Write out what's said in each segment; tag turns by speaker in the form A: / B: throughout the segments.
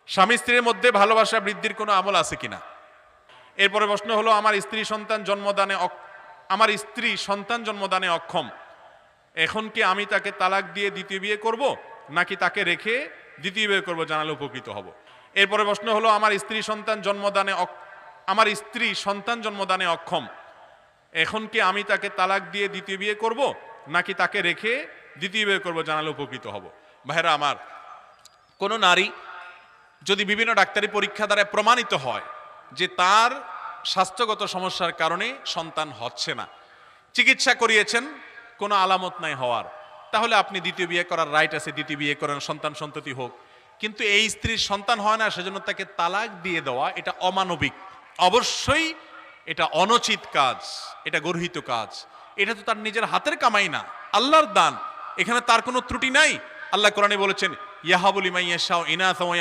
A: স্বামী স্ত্রীর মধ্যে ভালোবাসা বৃদ্ধির কোনো আমল আছে কিনা। এরপরে প্রশ্ন হলো, আমার স্ত্রী সন্তান জন্মদানে অক্ষম, এখন কি আমি তাকে তালাক দিয়ে দ্বিতীয় বিয়ে করব নাকি তাকে রেখে দ্বিতীয় বিয়ে করব, জানালে উপকৃত হব। এরপরে প্রশ্ন হলো, আমার স্ত্রী সন্তান জন্মদানে অক্ষম, এখন কি আমি তাকে তালাক দিয়ে দ্বিতীয় বিয়ে করব নাকি তাকে রেখে দ্বিতীয় বিয়ে করব, জানালে উপকৃত হব। ভাইরা আমার, কোনো নারী যদি বিভিন্ন ডাক্তারি পরীক্ষা দ্বারা প্রমাণিত হয় যে তার স্বাস্থ্যগত সমস্যার কারণে সন্তান হচ্ছে না, চিকিৎসা করিয়েছেন, কোনো আলামত নাই হওয়ার, তাহলে আপনি দ্বিতীয় বিয়ে করার রাইট আছে, দ্বিতীয় বিয়ে করেন, সন্তান সন্ততি হোক। কিন্তু এই স্ত্রীর সন্তান হয় না, সেজন্য তাকে তালাক দিয়ে দেওয়া এটা অমানবিক, অবশ্যই এটা অনুচিত কাজ, এটা গর্হিত কাজ। এটা তো তার নিজের হাতের কামাই না, আল্লাহর দান, এখানে তার কোনো ত্রুটি নাই। আল্লাহ কোরআনে বলেছেন, ইয়াহাবু লিমান ইয়াশাউ ইনাসা ওয়া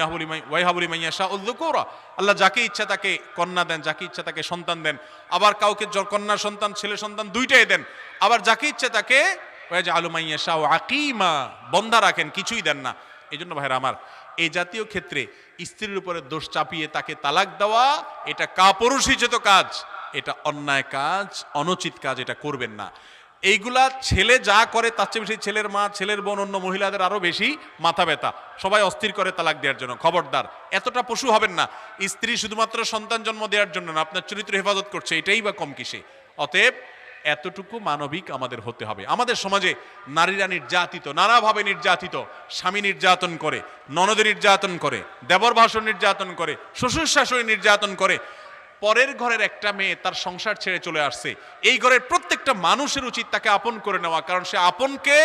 A: ইয়াহাবু লিমান ইয়াশাউ যুকুরা। আল্লাহ যাকে ইচ্ছা তাকে কন্যা দেন, যাকে ইচ্ছা তাকে সন্তান দেন, আবার কাউকে কন্যা সন্তান ছেলে সন্তান দুইটাই দেন, আবার যাকে ইচ্ছা তাকে ওয়াজআলু মান ইয়াশাউ আকীমা, বন্ধা রাখেন, কিছুই দেন না। এই জন্য ভাইরা আমার, এই জাতীয় ক্ষেত্রে স্ত্রীর উপরে দোষ চাপিয়ে তাকে তালাক দেওয়া এটা কাপুরুষোচিত কাজ, এটা অন্যায় কাজ, অনুচিত কাজ, এটা করবেন না। এইগুলা ছেলে যা করে তার চেয়ে বেশি ছেলের মা, ছেলের বোন, অন্য মহিলাদের আরো বেশি মাথা ব্যথা, সবাই অস্থির করে তালাক দেওয়ার জন্য। খবরদার, এতটা পশু হবেন না। স্ত্রী শুধুমাত্র সন্তান জন্ম দেওয়ার জন্য না, আপনার চরিত্র হেফাজত করছে, এটাই বা কম কিসে। অতএব এতটুকু মানবিক আমাদের হতে হবে। আমাদের সমাজে নারীরা নির্যাতিত, নানাভাবে নির্যাতিত, স্বামী নির্যাতন করে, ননদ নির্যাতন করে, দেবর ভাসুর নির্যাতন করে, শ্বশুর শাশুড়ি নির্যাতন করে। পরের ঘরের একটা মেয়ে তার সংসার ছেড়ে চলে আসছে, এই ঘরের প্রত্যেকটা মানুষের উচিত তাকে আপন করে নেওয়া, কারণ সে আপনকে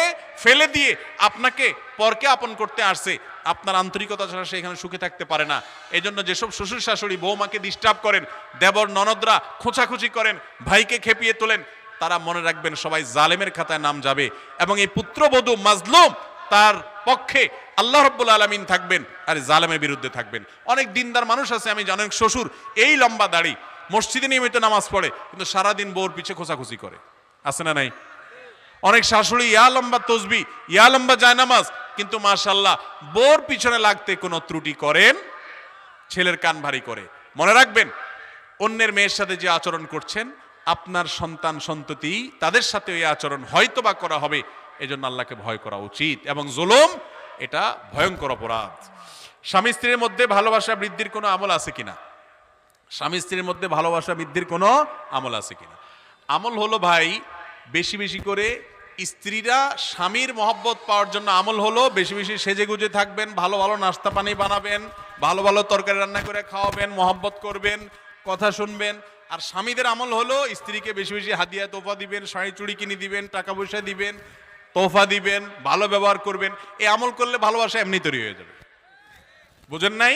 A: ফেলে দিয়ে আপনাকে পরকে আপন করতে আসছে। আপনার আন্তরিকতা ছাড়া সে এখানে সুখে থাকতে পারে না। এই জন্য যেসব শ্বশুর শাশুড়ি বৌমাকে ডিস্টার্ব করেন, দেবর ননদরা খোঁচাখুচি করেন, ভাইকে খেপিয়ে তোলেন, তারা মনে রাখবেন সবাই জালেমের খাতায় নাম যাবে, এবং এই পুত্রবধূ মাজলুম তার পক্ষে আল্লাহ রাব্বুল আলামিন থাকবেন আর জালেমের বিরুদ্ধে থাকবেন। অনেক দিনদার মানুষ আছে আমি জানি, শ্বশুর এই লম্বা দাড়ি, মসজিদে নিয়মিত নামাজ পড়ে, কিন্তু সারাদিন বউর পিছে খোঁচাখুচি করে, আছে না নাই? অনেক শাশুড়ি ইয়া লম্বা তসবি, ইয়া লম্বা জায়নামাজ, কিন্তু মাশাআল্লাহ বউর পিছনে লাগতে কোনো ত্রুটি করেন, ছেলের কান ভারী করে। মনে রাখবেন, অন্যের মেয়ের সাথে যে আচরণ করছেন, আপনার সন্তান সন্ততি তাদের সাথে এই আচরণ হয়তোবা করা হবে। এজন্য আল্লাহকে ভয় করা উচিত, এবং জুলুম এটা ভয়ঙ্কর অপরাধ। স্বামী স্ত্রীর মধ্যে ভালোবাসা বৃদ্ধির কোনো আমল আছে কিনা। স্বামী স্ত্রীর মধ্যে ভালোবাসা বৃদ্ধির কোনো আমল আছে কিনা। আমল হলো ভাই, বেশি বেশি করে স্ত্রীরা স্বামীর মহব্বত পাওয়ার জন্য আমল হলো বেশি বেশি সেজে গুজে থাকবেন, ভালো ভালো নাস্তা পানি বানাবেন, ভালো ভালো তরকারি রান্না করে খাওয়াবেন, মহব্বত করবেন, কথা শুনবেন। আর স্বামীদের আমল হলো স্ত্রীকে বেশি বেশি হাদিয়া তোফা দিবেন, শাড়ি চুড়ি কিনে দিবেন, টাকা পয়সা দিবেন, তোফা দিবেন, ভালো ব্যবহার করবেন। এই আমল করলে ভালোবাসা এমনি তৈরি হয়ে যাবে। বুঝেন নাই?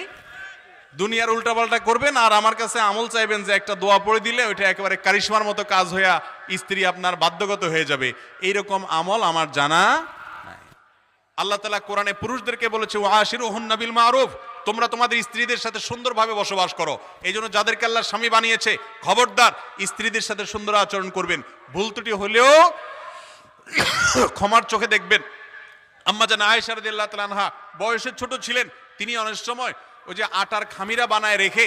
A: দুনিয়ার উল্টাপাল্টা করবেন আর আমার কাছে আমল চাইবেন যে একটা দোয়া পড়ে দিলে ওইটা একেবারে কারিশমার মতো কাজ হইয়া স্ত্রী আপনার বাধ্যগত হয়ে যাবে, এইরকম আমল আমার জানা নাই। আল্লাহ তাআলা কোরআনে পুরুষদেরকে বলেছে, ওয়াশিরুহুন্না বিল মারুফ, তোমরা তোমাদের স্ত্রীদের সাথে সুন্দরভাবে বসবাস করো। এই জন্য যাদেরকে আল্লাহ স্বামী বানিয়েছে, খবরদার স্ত্রীদের সাথে সুন্দর আচরণ করবেন। ভুল ত্রুটি হলেও ক্ষমার চোখে দেখবেন। আম্মা জান আয়েশা রাদিয়াল্লাহু তাআলা আনহা বয়সে ছোট ছিলেন, তিনি অনেক সময় ওই যে আটার খামিরা বানায় রেখে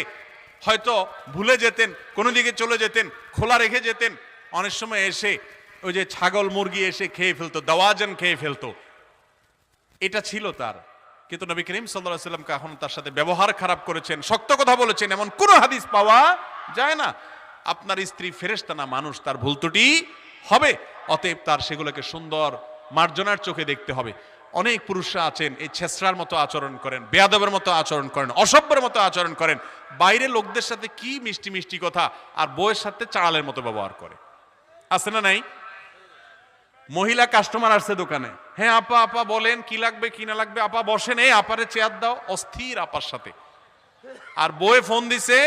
A: হয়তো ভুলে যেতেন, কোনো দিকে চলে যেতেন, খোলা রেখে যেতেন, অনেক সময় এসে ওই যে ছাগল মুরগি এসে খেয়ে ফেলতো, দাওয়াজান খেয়ে ফেলতো। এটা ছিল তার, কিন্তু নবী করিম সাল্লাল্লাহু আলাইহি ওয়াসাল্লাম কখনো তার সাথে ব্যবহার খারাপ করেছেন, শক্ত কথা বলেছেন এমন কোন হাদিস পাওয়া যায় না। আপনার স্ত্রী ফেরেশতা না, মানুষ, তার ভুল ত্রুটি হবে। অতএব তার সেগুলোকে সুন্দর মার্জনার চোখে দেখতে হবে। অনেক পুরুষরা আছেন এই ছেসরার মতো আচরণ করেন, বেয়াদবের মতো আচরণ করেন, অসভ্যের মতো আচরণ করেন, বাইরে লোকদের সাথে কি মিষ্টি মিষ্টি কথা, আর বউয়ের সাথে চাড়ালের মতো ব্যবহার করে, আছে না নাই? মহিলা কাস্টমার আসছে দোকানে, হ্যাঁ আপা আপা বলেন কি লাগবে কি না লাগবে, আপা বসেন, এই আপারে চেয়ার দাও, অস্থির আপার সাথে। আর বউয়ে ফোন দিছে,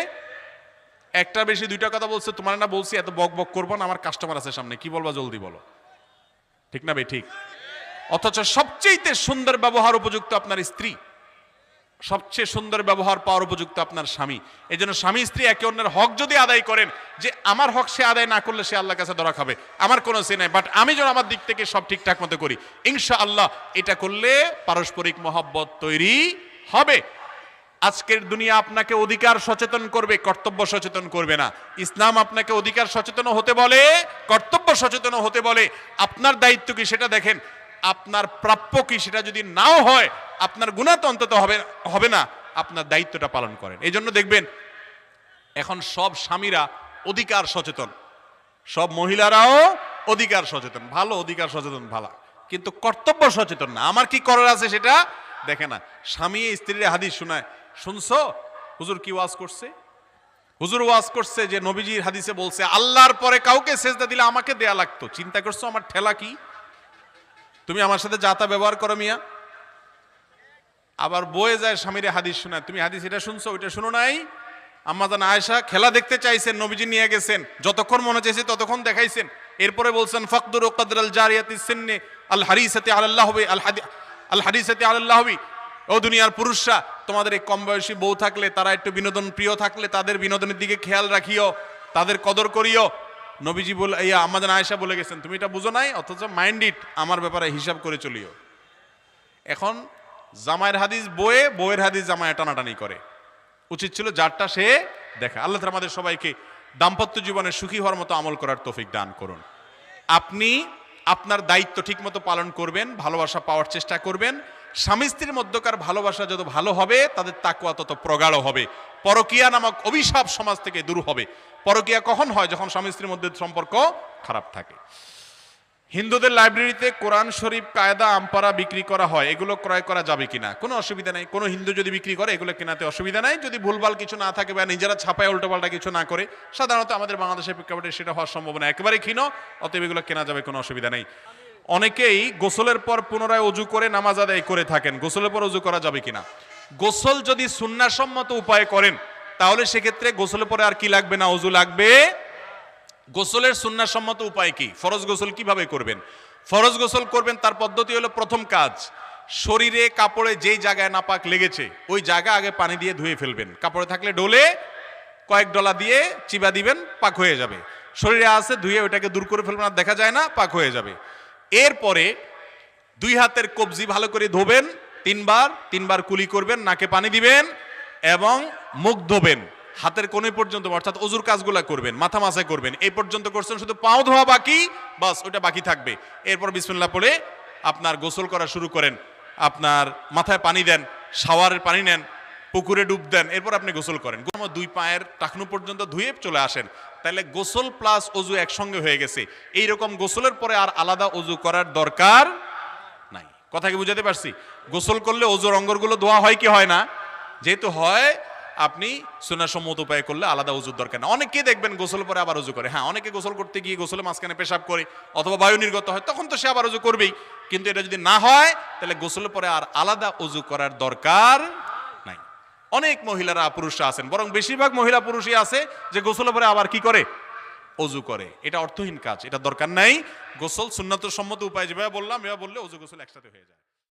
A: একটা বেশি দুইটা কথা বলছে, তোমার না বলছি এত বক বক করবো না, আমার কাস্টমার আছে সামনে, কি বলবা জলদি বলো, ঠিক না ভাই? ঠিক। অথচ সবচেয়ে সুন্দর ব্যবহার উপযুক্ত আপনার স্ত্রী, সবচেয়ে সুন্দর ব্যবহার পাওয়ার উপযুক্ত আপনার স্বামী। এই জন্য স্বামী স্ত্রী একে অন্যের হক যদি আদায় করেন, যে আমার হক সে আদায় না করলে সে আল্লাহর কাছে ধরা খাবে, আমার কোনো সে নাই, বাট আমি যেন আমার দিক থেকে সব ঠিকঠাক মতো করি, ইনশাআল্লাহ এটা করলে পারস্পরিক মহব্বত তৈরি হবে। আজকের দুনিয়া আপনাকে অধিকার সচেতন করবে, কর্তব্য সচেতন করবে না। ইসলাম আপনাকে অধিকার সচেতন হতে বলে, কর্তব্য সচেতন হতে বলে। আপনার দায়িত্ব কি সেটা দেখেন, আপনার প্রাপ্য কি সেটা যদি নাও হয়, আপনার গুনাহ তো অন্তত হবে না, আপনার দায়িত্বটা পালন করেন। এই জন্য দেখবেন এখন সব স্বামীরা অধিকার সচেতন, সব মহিলারাও অধিকার সচেতন, ভালো, অধিকার সচেতন ভালো, কিন্তু কর্তব্য সচেতন না। আমার কি করার আছে সেটা দেখে না। স্বামী স্ত্রীর হাদিস শোনায়, শুনছো হুজুর কি ওয়াজ করছে? হুজুর ওয়াজ করছে যে নবীজির হাদিসে বলছে আল্লাহর পরে কাউকে সেজদা দিলে আমাকে দেয়া লাগতো। চিন্তা করছো আমার ঠেলা কি? তুমি আমার সাথে যাতা ব্যবহার করো মিয়া। আবার বয়ে যায় স্বামীরে হাদিস শোনায়, তুমি হাদিস এটা শুনছো ওইটা শুনো নাই? আম্মাজান আয়েশা খেলা দেখতে চাইছেন, নবীজি নিয়ে গেছেন, যতক্ষণ মনে চাইছে ততক্ষণ দেখাইছেন। এরপরে বলছেন ফাকদুর কদরাল জারিয়াতি সিন্নি আল হারিসাতি আলাল্লাহবি আল হারিসাতি আলাল্লাহবি। ও দুনিয়ার পুরুষরা, তোমাদের এই কম বয়সী বউ থাকলে, তারা একটু বিনোদন প্রিয় থাকলে, তাদের বিনোদনের দিকে খেয়াল রাখিও, তাদের কদর করিও। নবীজি বলে, আম্মাজান আয়েশা বলে গেছেন, তুমি এটা বুঝো নাই, অথচ মাইন্ড ইট, আমার ব্যাপারে হিসাব করে চলিও। এখন জামাইয়ের হাদিস বয়ে, বউয়ের হাদিস জামায় টানাটানি করে। উচিত ছিল যারটা সে দেখা। আল্লাহ তাআলা আমাদের সবাইকে দাম্পত্য জীবনে সুখী হওয়ার মতো আমল করার তৌফিক দান করুন। আপনি আপনার দায়িত্ব ঠিকমতো পালন করবেন, ভালোবাসা পাওয়ার চেষ্টা করবেন। স্বামী স্ত্রীর মধ্যকার ভালোবাসা যত ভালো হবে, তাদের তাকওয়া তত প্রগাঢ় হবে। পরকীয়া নামক অভিশাপ সমাজ থেকে দূর হবে। পরকীয়া কখন হয়? যখন স্বামী স্ত্রীর মধ্যে সম্পর্ক খারাপ থাকে। হিন্দুদের লাইব্রেরিতে কোরআন শরীফ, কায়দা, আমপারা বিক্রি করা হয়, এগুলো ক্রয় করা যাবে কিনা? কোনো অসুবিধা নাই। কোনো হিন্দু যদি বিক্রি করে এগুলো কেনাতে অসুবিধা নাই, যদি ভুলভাল কিছু না থাকে বা নিজেরা ছাপায় উল্টোপাল্টা কিছু না করে। সাধারণত আমাদের বাংলাদেশের প্রেক্ষাপটে সেটা হওয়ার সম্ভাবনা একেবারে ক্ষীণ, অতএব এগুলো কেনা যাবে, কোনো অসুবিধা নেই। অনেকেই গোসলের পর পুনরায় অজু করে নামাজ আদায় করে থাকেন, গোসলের পর অজু করা যাবে কিনা? গোসল যদি সুন্নাহসম্মত উপায়ে করেন তাহলে সেক্ষেত্রে গোসলের পরে আর কি লাগবে না, অজু লাগবে। গোসলের সুন্নাহসম্মত উপায় কি? ফরজ গোসল কিভাবে করবেন? ফরজ গোসল করবেন, তার পদ্ধতি হলো, প্রথম কাজ, শরীরে কাপড়ে যেই জায়গায় নাপাক লেগেছে ওই জায়গা আগে পানি দিয়ে ধুয়ে ফেলবেন। কাপড়ে থাকলে ডোলে কয়েক ডলা দিয়ে চিবা দিবেন, পাক হয়ে যাবে। শরীরে আছে ধুয়ে ওইটাকে দূর করে ফেলবেন, আর দেখা যায় না, পাক হয়ে যাবে। এরপরে দুই হাতের কবজি ভালো করে ধোবেন, তিনবার কুলি করবেন, নাকে পানি দিবেন এবং মুখ ধোবেন হাতের কোণে পর্যন্ত, অর্থাৎ অজুর কাজগুলা করবেন, মাথা মাসায় করবেন। এই পর্যন্ত করছেন, শুধু পাও ধোয়া বাকি, বাস ওটা বাকি থাকবে। এরপর বিসমিল্লাহ পড়ে আপনার গোসল করা শুরু করেন। আপনার মাথায় পানি দেন, শাওয়ারের পানি নেন, পুকুরে ডুব দেন, এরপর আপনি গোসল করেন। দুই পায়ের টাকনু পর্যন্ত ধুয়ে চলে আসেন। তাহলে গোসল প্লাস অজু একসঙ্গে হয়ে গেছে। এইরকম গোসলের পরে আর আলাদা অজু করার দরকার নাই। কথা কি বুঝাতে পারছি? গোসল করলে অজুর অঙ্গগুলো ধোয়া হয় কি হয় না? যেহেতু হয়, আপনি সুন্নাহসম্মত উপায় করলে আলাদা অজুর দরকার না। অনেকেই দেখবেন গোসল পরে আবার অজু করে। হ্যাঁ, অনেকে গোসল করতে গিয়ে গোসলের মাঝখানে পেশাব করে অথবা বায়ু নির্গত হয়, তখন তো সে আবার অজু করবেই। কিন্তু এটা যদি না হয় তাহলে গোসলের পরে আর আলাদা অজু করার দরকার নাই। অনেক মহিলারা, পুরুষরা আছেন, বরং বেশিরভাগ মহিলা পুরুষই আছে যে গোসলের পরে আবার কি করে? অজু করে। এটা অর্থহীন কাজ, এটা দরকার নাই। গোসল সুন্নাত সম্মত উপায় যেভাবে বললাম, এভাবে বললে অজু গোসল একসাথে হয়ে যায়।